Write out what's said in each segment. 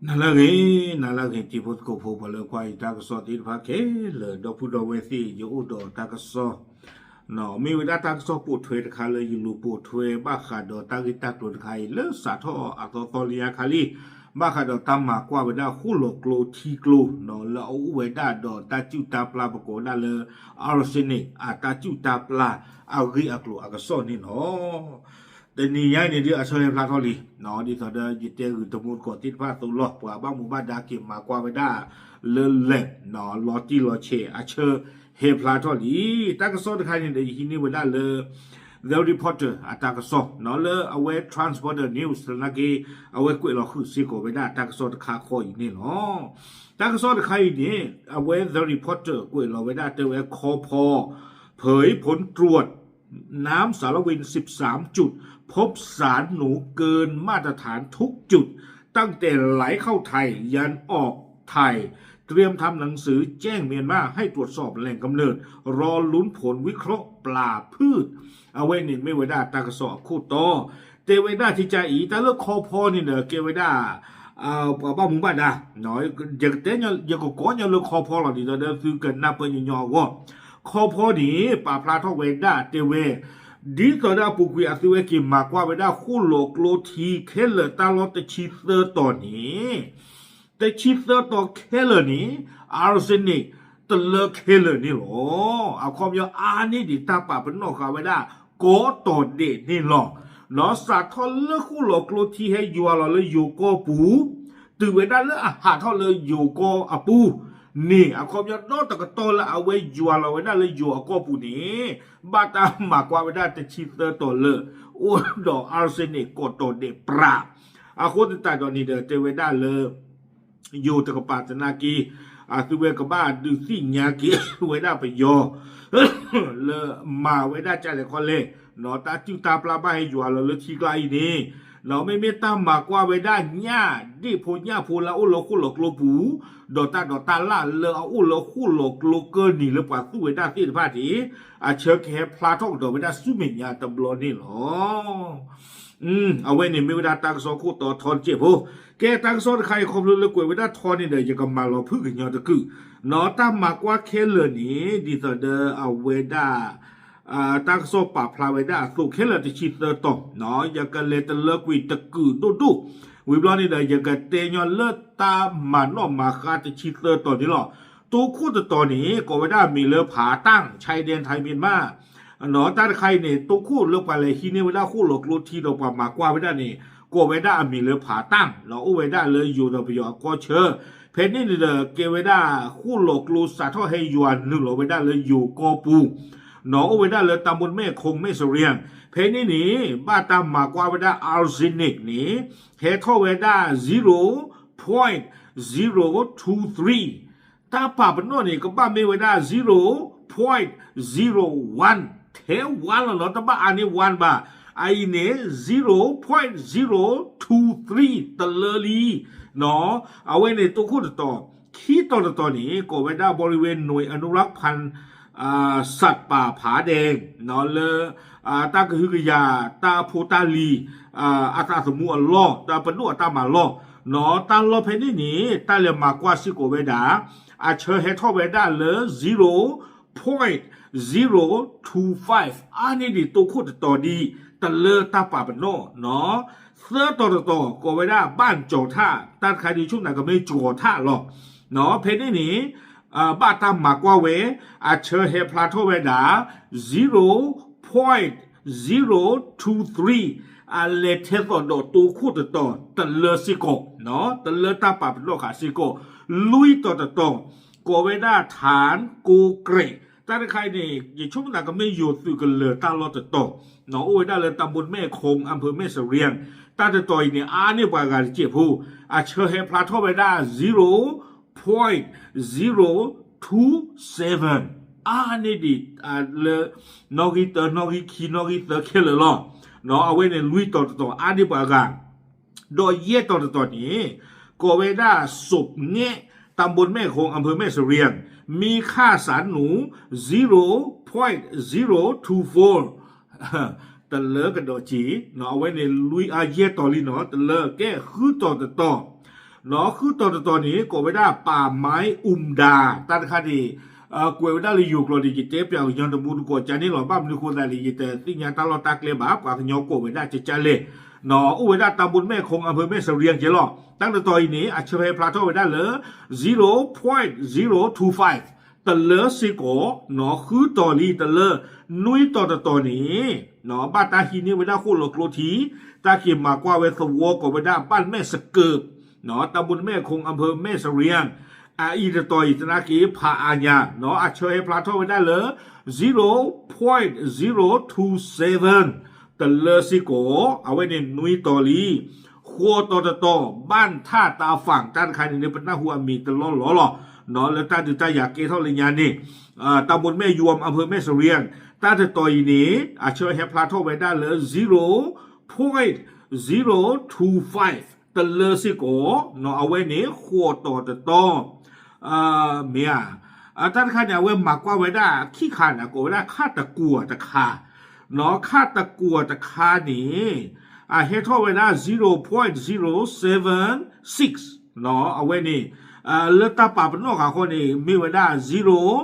nalagi tipot ko po pala kwa itakaso din pa ke le do pu do we si yo do takaso no mi weda takaso pu thwe ta kha le yu lu pu thwe ba kha do tagitak do ta khai le sa tho a to to lia khali ba kha do tamma kwa weda khu lo klo thi klo no le o weda do ta chu ta pla ba ko da le arsenic a ta chu ta pla a ri a klo a ka so ni noแต่นี่ยัยเนี่ยเดี๋ยวอาศัยพลาทอลีเนาะที่เขาได้ยึดเตอร์ตะมูลก่อติดพลาตุลอกว่าบ้านหมู่บ้านดาเก็บมากว่าไปได้เลเล่เนาะลอจีลอเชอาเชอเฮพลาทอลีตั้งก็สอนใครเนี่ยเดี๋ยวที่นี่เวลาเลย The Reporter อาตากสอนเนาะเลยเอาไว้ Transporter News แล้วก็เอาไว้กุยเราคือสิโกไปได้ตั้งก็สอนขาคอยนี่เนาะตั้งก็สอนใครเนี่ยเอาไว้ The Reporter กุยเราไปได้แต่ไว้คอพอเผยผลตรวจน้ำสารวิน13 จุดพบสารหนูเกินมาตรฐานทุกจุดตั้งแต่ไหลเข้าไทยยันออกไทยเตรียมทำหนังสือแจ้งเมียนมาให้ตรวจสอบแหล่งกำเนิดรอลุ้นผลวิเคราะห์ปลาพืชเอาไว้นี่ไม่ไว้ได้ตากระสอบคู่โตเตไว้ได้ที่ใจอีแต่เลิกคอพอนี่เนอะเกไว้ได้บ้านหมู่บ้านนะน้อยอย่างเต้นอย่างก็ก้อนอย่างเลิกคอพอหรอกดิเดี๋ยวคือเกิดนับเป็นยอๆว่าคอพอนี่ป่าพลาทอกเวด้าเตเวดีต่อได้ปุกุยอาศิเวกิมากว่าไปได้คู่โลกโลทีเคเลตาลอตชีเซอร์ต่อนี้แต่ชีเซอร์ต่อเคเลนี้อาร์เซนิกตะเลเคเลนี่หรอเอาความยาวนี่ดิตาป่าเป็นนอกเขาไปได้โกต่อเด็ดนี่หรอเนาะสัตว์ทอดเลือกคู่โลกโลทีให้ยัวเราเลยอยู่ก็ปูตื่นไปได้เลยหาทอดเลยอยู่ก็อปูนี่อาคอมยอดตะกะโตละเอาไว้ยัวเราไว้ได้เลยยัวก็ปูนี้บาตามากว่าไว้ได้แต่ชีเตอร์ตัวเลยโอ้ดอกอาร์เซนิกกดตัวเดปราอาโคตรตายตอนนี้เด้อเจไว้ได้เลยอยู่ตะกปาตนากีอาสุเวกบ้าดูสิญากีไว้ได้ไปยอเลยมาไว้ได้ใจเลยคนเลยเนาะตาจิ้วตาปลาบ้าให้ยัวเราเลยทีไกลนี่เราไม่เมตตามากว่าไว้ได้ญ่าดิพูญ่าพูละอุโลคุโลกโลปูดอตาล่าเลออุโลคุโลกโลเกอร์นี่เลยกว่าสู้ไว้ได้ที่พาทีอาเชิญแค่พลาทอกดอไว้ได้สู้เมียตำรวจนี่หรอเอาไว้เนี่ยไม่เวลาตั้งโซคู่ต่อทอนเจ็บโหแกตั้งโซใครคอมเลยกวยไว้ได้ทอนนี่เดี๋ยวจะกำมาเราพึ่งกันยอตะกือเนาะตามมากว่าเคเลนี่ดีต่อเดอเอาไว้ได้ตั้งโซปาพลาไว้ได้สุเคเลติชิตเตอร์ตอเนาะอยากกันเลยตะเลิกวิตะกือดูวิบล้อนี่เดี๋ยวอยากกันเตยอนเลิศตามันนอกมาคาติชิตเตอร์ตอนี่หรอตัวคู่ตัวนี้ก็ไว้ได้มีเลือผาตั้งชายแดนไทยเมียนมาเนาะแต่ใครเนี่ยตัวคู่เลือกไปเลยที่นี่เวลาคู่หลอกลุทีเราปามากว่าไว้ได้นี่ก็ไว้ได้มีเลือผาตั้งเราเอาไว้ได้เลยอยู่เราไปอยู่ก็เชื่อเพนนี่เด้อเกไว้ได้คู่หลอกลุสาทอให้ยวนหนึ่งเราไว้ได้เลยอยู่ก็ปูเนาะเอาไว้ได้เลยตำบลแม่คงแม่เสรียงเพนนี่นี่บ้าตามมากว่าไว้ได้อาร์เซนิกนี่เฮทอไว้ได้0.023ตาป่าเป็นโน่นนี่ก็บ้าไม่ไว้ได้0.01เทวันแล้วเนาะแต่บ้าอันนี้วันบ้าไอเนี่ย0.023ตะเลลีเนาะเอาไว้ในตัวคู่ต่อขี้ต่อนี้ก็ไว้ได้บริเวณหน่วยอนุรักษ์พันธุ์สัตว์ป่าผาแดงเนาะเลยตากระหือกยาตาโพตาลีอาตาสมุอัลลอตาปนุตามาลอเนาะตาลอเพนี่นี่ตาเลมากว่าสิโกเวดาอาเชอเฮทอเวดาเลย0.025อันนี้ดิตัวคู่ต่อดีตะเลตาป่าปนโนเนาะเสื้อต่อก็ไว้ได้บ้านโจท่าตัดใครดีช่วงไหนก็ไม่โจท่าหรอกเนาะเพนี่นี่บ้าตามมากว่าเวอาเชอเฮพลาโทเวดา0.023เลเทสโดตัวคู่ต่อตะเลสิโกเนาะตะเลตาป่าเป็นโลกาสิโกลุยต่อโกเวดาฐานกูเกรแต่ใครเนี่ยอย่างช่วงนั้นก็ไม่อยู่สื่อกันเลยตาลอต่อเนาะโอ้ยได้เลยตำบลแม่คงอำเภอแม่เสรียงตาต่อยเนี่ยเนี่ยปากการเจ็บผู้อาเชอเฮพลาโทเวดา0.027นี่ดิเลยนอกิเตอร์นอกิคีนอกิเตอร์เคเลอร์เนาะเอาไว้ในลุยต่อนี่ปากการโดยเย่ต่อนี้โกเวดาสุบเงี้ยตำบลแม่คงอำเภอแม่เสรียงมีค่าสารหนู0.024ตะเลกันดอจีเนาะเอาไว้ในลุยอาเยต่อลีเนาะตะเลแก้คือต่อ เนาะคือตอนนี้ก็ไม่ได้ป่าไม้ดาตันคดีกวยได้เลยอยู่กลอดีกิเตปยาวยอนตมูนกจานี่หล่อบ้ามนึกคนได้เลยกิเตสิ่งอย่างตลอดตากเลบาปากยอโกไม่ได้จะเลยเนาะอุเวดาตำบลแม่คงอำเภอแม่เสรียงเจลอตั้งแต่ตอนนี้อาชเวพลาโตไว้ได้เลย0.025ตะเลสิโกเนาะคือตอลีตะเลนุยตอนนี้เนาะบ้านตาฮีนี่ไว้ได้คู่หลอกโลทีตาเขียมมากว่าเวสวก็ไว้ได้บ้านแม่สเกิบเนาะตำบลแม่คงอำเภอแม่เสรียงอีตต่อยตนากีพาอาญาเนาะอาเชยพลาโทไว้ได้เลย0.027ตะเลสิโกเอาไว้ในนุยตอลีขัวต่อบ้านท่าตาฝั่งด้านใครในเป็นหน้าหัวมีตะล้อหล่อเนาะแล้วตาอยากเกเท่าไรยานี่ตำบลแม่ยวมอำเภอแม่เสรียงตาจะต่อยนี้อาเชยพลาโทไว้ได้เลย0.025ตะเลสิโกเนาะเอาไว้ในขัวต่อเมียท่านข้าเนี่ยเว้มากกว่าไว้ได้ขี้ขาดนะก็ไว้ได้ฆ่าตะกัวตะคาเนาะฆ่าตะกัวตะคานี่เฮทอไว้ได้0.076เนาะเอาไว้นี่เลือดตาป่าเป็นนอกของคนนี่มีไว้ได้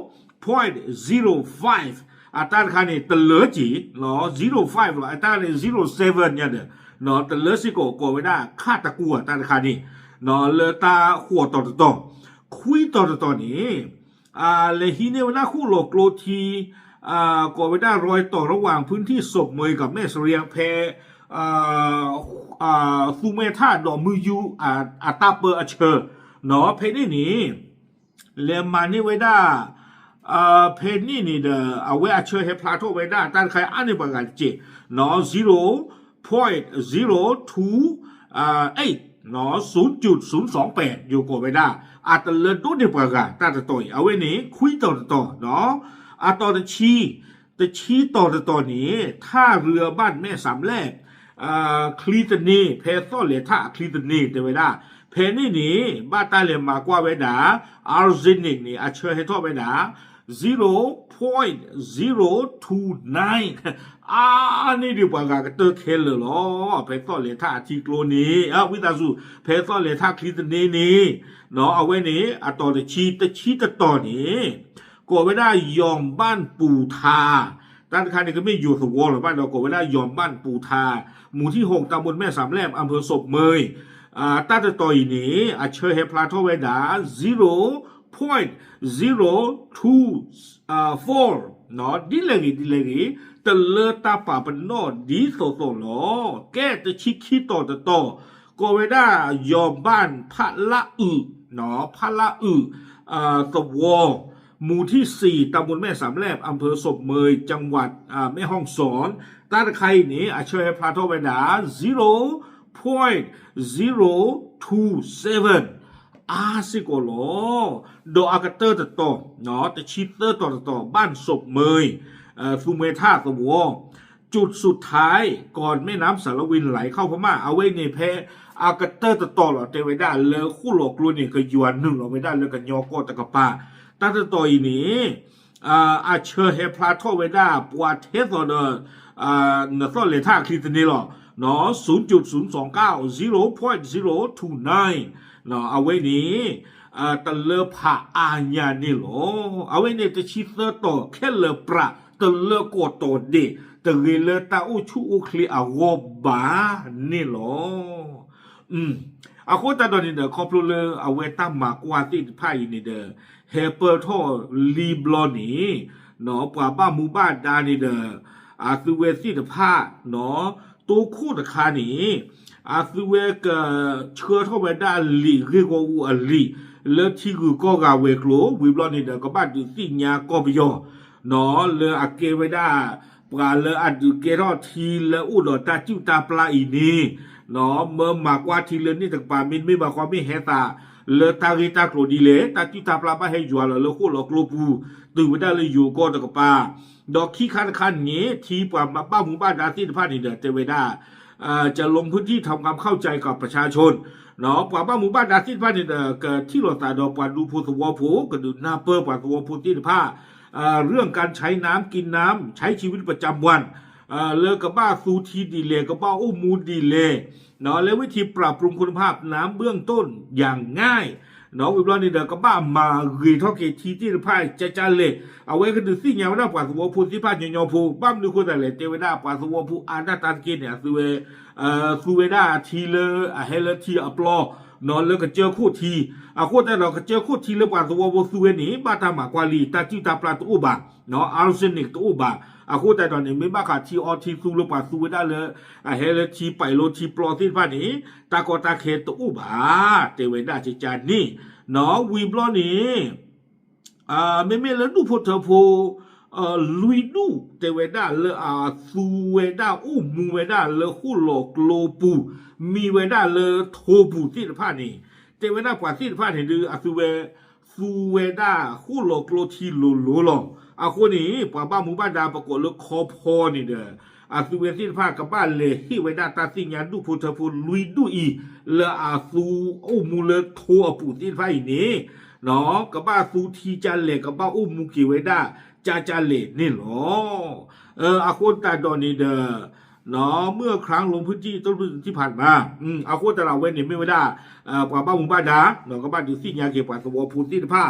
0.05ท่านข้านี่ตะเลจีเนาะ0.5หรอท่านนี่0.7เนี่ยเนาะตะเลสิโกไว้ได้ฆ่าตะกัวท่านข้านี่เนาะเลือดตาหัวต่อคุยตอนนี้เลฮีเนวนาคู่โลกโลทีก่อไว้ได้รอยต่อระหว่างพื้นที่ศพเมยกับแม่เสรียงแพซูเมธาดอมือยูตาเปอร์เชอร์เนาะเพนี่นี่เลมานี่ไว้ได้เพนี่นี่เดอเอาไว้เชอร์เฮพลาโตไว้ได้ตั้งใครอันนี้ประกาศเจเนาะ0.028เนาะ0.028อยู่ก่อไว้ได้ตะเลินตู้เดียวกันตาตะต่อยเอาไว้นี้คุยต่อเนาะต่อตะชี้ต่อนี้ท่าเรือบ้านแม่สามแลบคลีตนีเพซอเลท่าคลีตนีเตไว้ได้เพนี่บ้านตาเลมากว่าไว้ด่าอาร์เซนิกนี่เชอให้ทอไว้ด่า0.029นี่ดีกว่ากันเตอร์เคลเลยหรอเพซอเลท่าทีโกลนี้วิตาสูเพซอเลท่าคลีตนีนี่เนาะเอาไว้นี้ต่อตะชี้ต่อนี้ก็ไว้ได้ยอมบ้านปูทาด้านข้างนี่ก็ไม่อยู่สวอหรอกบ้านเราก็ไว้ได้ยอมบ้านปูทาหมู่ที่6ตำบลแม่สามแลบอำเภอศพเมยต้าจะต่อยนี้เชอร์เฮพลาโทไว้ด่า0.024เนาะดิเลกีตะเลตาป่าเป็นนอดีโซหรอแก้จะชี้ต่อก็ไว้ได้ยอมบ้านพระละเนาะพระละสวอหมู่ที่4ตำบลแม่สามแลบอำเภอศพเมยจังหวัดแม่ฮ่องสอนต้านใครนี้เชอร์พลาโทไว้ด่า0.027สิโกโลโดอากาเตอร์ต่อเนาะแต่ชีเตอร์ต่อบ้านศพเมยซูเมธาสวอจุดสุดท้ายก่อนแม่น้ำสารวินไหลเข้าพม่าเอาไว้ในแพอากาเตอร์ต่อหรอเตไว้ได้เลยคู่หลอกลุ่นนี่ก็ยวนหนึ่งเราไม่ได้เลยกันยอก็ตะกะปาตั้งแต่ต่ออีนี้เชอร์เฮพลาโทไว้ได้ปวดเทสโดเนอร์เลท่าคลิตนี่หรอเนาะ0.029 เนาะเอาไว้นี้ตะเลผาอาญานี่หรอเอาไว้เนี่ยจะชิดต่อแค่เลประตะเลกดต่อเดตะเลตาอุชูอุคลีอาวบานี่หรออาโคตาตอนนี้เด้อคอมพลูเลเอาไว้ตั้งมากว่าที่ไพ่นี่เด้อเฮเปอร์โทลีบลอนี่เนาะป่าบ้ามูบ้านดานี่เด้อซูเวซี่ตะผ้าเนาะตัวคู่ตะคานี่ซูเวกเชื่อเท่าไปได้ลีเรียกว่าลีแล้วที่กูก็กาเวกโลวิบลอนี่เด้อก็บ้านอยู่ที่ญาก็ไปย่อเนาะเลยเกไว้ได้ปลาเลยดูเกรอทีแล้วอุดตาจิ้วตาปลาอีนี่เนาะเมื่อมากว่าทีเลนี่ตะปามินไม่มาความไม่เฮตาเลตาริตาโกรดีเลตาจิ้วตาปลาบ้าให้ยัวแล้วคู่หลอกโลปูตื่นไปได้เลยอยู่ก็ตะกปาดอกขี้คันงี้ทีปว่าบ้าหมู่บ้านดาที่ผ้านี่เด้อเตไว้ได้จะลงพื้นที่ทำความเข้าใจกับประชาชนเนาะกว่าบ้านหมู่บ้านดาซินผ้าเนี่ยเกิดที่หลอดตาดอกกว่าดูพูสวอผูก็ดูนาเปอร์กว่าสวอผูที่ผ้าเรื่องการใช้น้ำกินน้ำใช้ชีวิตประจำวัน เลิกกับบ้าซูทีดีเลยกับบ้าอุ้มมูดีเลยเนาะและวิธีปรับปรุงคุณภาพน้ำเบื้องต้นอย่างง่ายเนาะวิบลอนี่เด็กกับบ้ามารีทอเกทีที่พายจะเลยเอาไว้กันดูสิเนี่ยว่าปัสสาวะพูที่พายยองพูบ้ามดูคนแต่เตวดาปัสสาวะพูอาณาตันกินเนี่ยซูเวดาทีเลเฮเลทีอัปลอนอนแล้วก็เจอคู่ทีคู่แต่เราก็เจอคู่ทีแล้วปัสสาวะซูเวนี่บ้าตามากวาลีตาจิตาปลาตัวบ้าเนาะอาร์เซนิกตัวบ้าคู่แต่ตอนนี้ไม่บ้าขาทีออทีซูแล้วปัสสาวะได้เลยเฮเลทีไปโลทีปลอที่พายนี้ตากอตาเคตัวบ้าเตวดาจิจานี่เนาะวีบลอนี่ไม่แล้วดูพอเธอพอลุยดูเตวดาเลซูเวดามูเวดาเลคู่หลอกโลปูมีเวดาเลโทปูที่ผ้านี่เตวดากว่าที่ผ้านี่ดูซูเวดาคู่หลอกโลทีโลหลอคนนี้ป้าบ้าหมู่บ้านดาปรากฏเลคอพอนี่เด้อซูเวที่ผ้ากับบ้านเลยที่เวดาตาสิญญาดูพอเธอพอลุยดูอีเลซูมูเลโทปูที่ผ้านี่เนาะกับบ้าซูทีจันเลกับบ้ามูกิเวดาจาเลนี่หรออาคนตาดอนนี่เด้อเนาะเมื่อครั้งลงพื้นที่ต้นพื้นที่ผ่านมาอาคนตาเราเว้นนี่ไม่ได้ป่าบ้าหมู่บ้านดาเนาะกับบ้านดูสิญาเกี่ยวกับสวอพูนที่ผ้า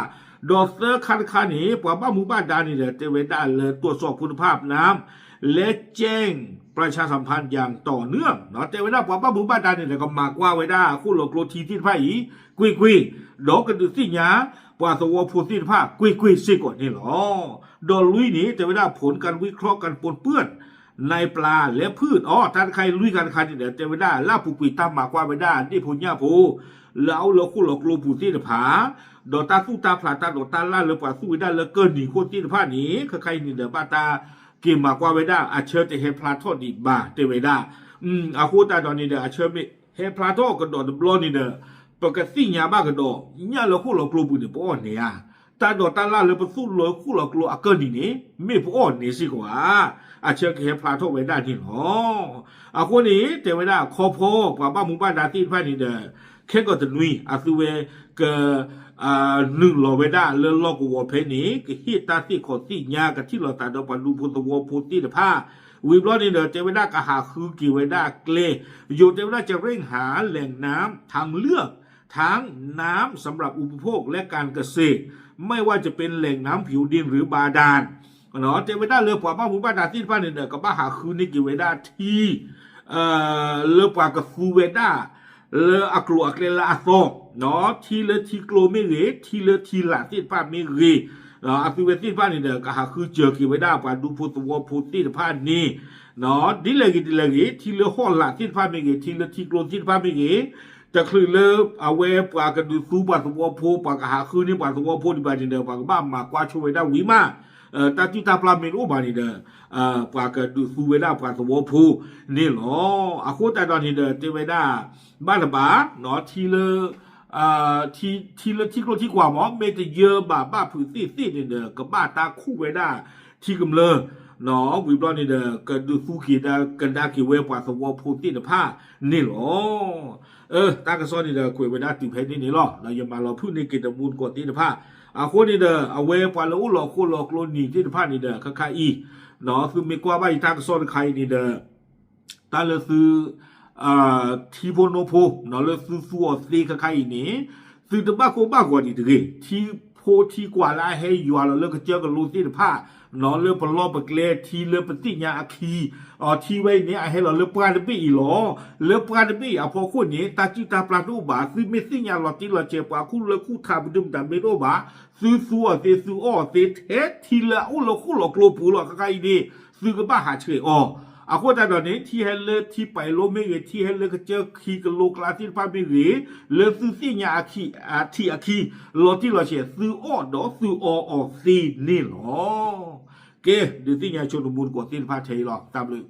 ดอกเซอร์คันนี่ป่าบ้าหมู่บ้านดานี่เด้อเตเวดาเลยตรวจสอบคุณภาพน้ำและแจ้งประชาสัมพันธ์อย่างต่อเนื่องเนาะเตเวดาป่าบ้าหมู่บ้านดานี่เด้อก็มากว่าไว้ได้คู่หลอกโลทีที่ผ้าอีกุยดอกกันดูสิญาป่าสวอพูนที่ผ้ากุยสิก่อนนี่หรอโดนลุยนี้จะไม่ได้ผลการวิเคราะห์กันปนเปื้อนในปลาและพืชท่านใครลุยกันใครเนี่ยจะไม่ได้ล่าผู้ปีตามหมากว่าไม่ได้ที่พูญญาภูแล้วเราคู่หลอกลวงผู้ที่ผาดอตาสู้ตาผาตาดอตาล่าเลยป่าสู้ได้เลยเกินหนีคนที่ผ้านี้ใครนี่เดี๋ยวบ้าตาเกี่ยมหมากว่าไม่ได้อาเชิญจะเฮพลาทอดีบ้าเตไม่ได้อาคูตาดอนนี่เดี๋ยวอาเชิญไม่เฮพลาทอกันดอนบลอนี่เดี๋ยวปกติญาบ้ากันดอเนี่ยเราคู่หลอกลวงผู้ที่ป้อนเนี่ยตาดอตาล่าเลยไปสู้เลยคู่หลอกลวงเกินนี่ไม่ป้อนนี่สิกว่าอาเชิญเฮพลาทอไว้ได้ที่หรอคนนี้เตไม่ได้คอพอป่าบ้ามุบ้านดาที่ผ้านี่เด้อแค่ก็จะนุยสุเวกหนึ่งโลเวดาเลือลอกวัวเพนี้ก็ฮิตาที่ขอที่ยากับที่เราตัดดอกบอลลูพุทธวัวพุทธิเดผ้าวิบล้อนี่เด้อเจเวดากะหาคือกิเวดาเกลอยู่เจเวดาจะเร่งหาแหล่งน้ำทางเลือกทั้งน้ำสำหรับอุปโภคและการเกษตรไม่ว่าจะเป็นแหล่งน้ำผิวดินหรือบาดาลเนาะเจเวดาเลือกป่าบ้ามุบ้านดาที่ผ้านี่เด้อกับบ้าหาคือนี่กิเวดาที่เลือกป่ากับฟูเวดาเลอะกลัวเลละโซเนาะทีเลทีโกลไม่เรทีเลทีละที่ป้าไม่เรอาฟิเวติป้านี่เด้อก็หาคือเจอกี่ไว้ได้ป่าดูพุทธวพุทธิป้านี่เนาะดิเลกิทีเลห้อละที่ป้าไม่เรทีเลทีโกลที่ป้าไม่เรจะคือเลเอาเวป่ากันดูซูป่าสวพูป่าก็หาคือนี่ป่าสวพูที่ป้านี่เด้อป่าก็บ้ามากว่าช่วยได้วิมาตาจิตาปลาเมนูบานี่เด้อปากดูซูเวดาปากสวพูนี่หรออาคูแต่ตอนนี้เด้อเตเวดาบ้านละบาเนาะทีเลที่กลัวที่กว่าหมอเมจะเยอะบ้าผืนซี่นี่เด้อกับบ้าตาคู่เวดาที่กำเลอเนาะวิบลอนนี่เด้อก็ดูซูกีดากันดากิเวปากสวพูที่เด้อผ้านี่หรอตากระซ้อนนี่เด้อคุยเวดาติเพนี่หรอเราอย่ามาเราพูดในกิจมูลกว่าที่เด้อผ้าคนนี้เด้อเอาเวปาลูหลอกคนหลอกโลนี่ที่ผ้านี่เด้อค่าอีเนาะคือมีกว่าใบทางซ้อนใครนี่เด้อตาเลซื้อทีโพโนโพเนาะเลซื้อซัวซีค่าอีนี่ซื้อตะบ้าโคบ้ากว่านี่เด้อทีโพทีกว่าละให้ยัวเราเลิกเจอกับลูที่ผ้าเนาะเลือกปลอบเกลทีเลือกปฏิญญาอาคีทีไว้เนี่ยให้เราเลือกปลาดบี้อีหรอเลือกปลาดบี้พอคนนี้ตาจิตาปลาดูบาซื้อเมสิญญาหลอดที่เราเจ็บปาคู่เลือกคู่ทาบดุมแต่ไม่รู้บาซื้อซัวเตซื้อเตเททีละเราคู่หลอกโลปูหลอกใครดีซื้อกับบ้าหาเฉยคนแต่ตอนนี้ที่ให้เลือกที่ไปโลไม่เงที่ให้เลือกเจอคีกับโลกลาที่ป้าไม่เงเลือกซื้อสิญญาอาคีอาคีหลอดที่เราเฉยซื้อดอซื้อซีนี่หรอเกดูสิญญาชนมูลกว่าที่พาเฉยหรอตามเลย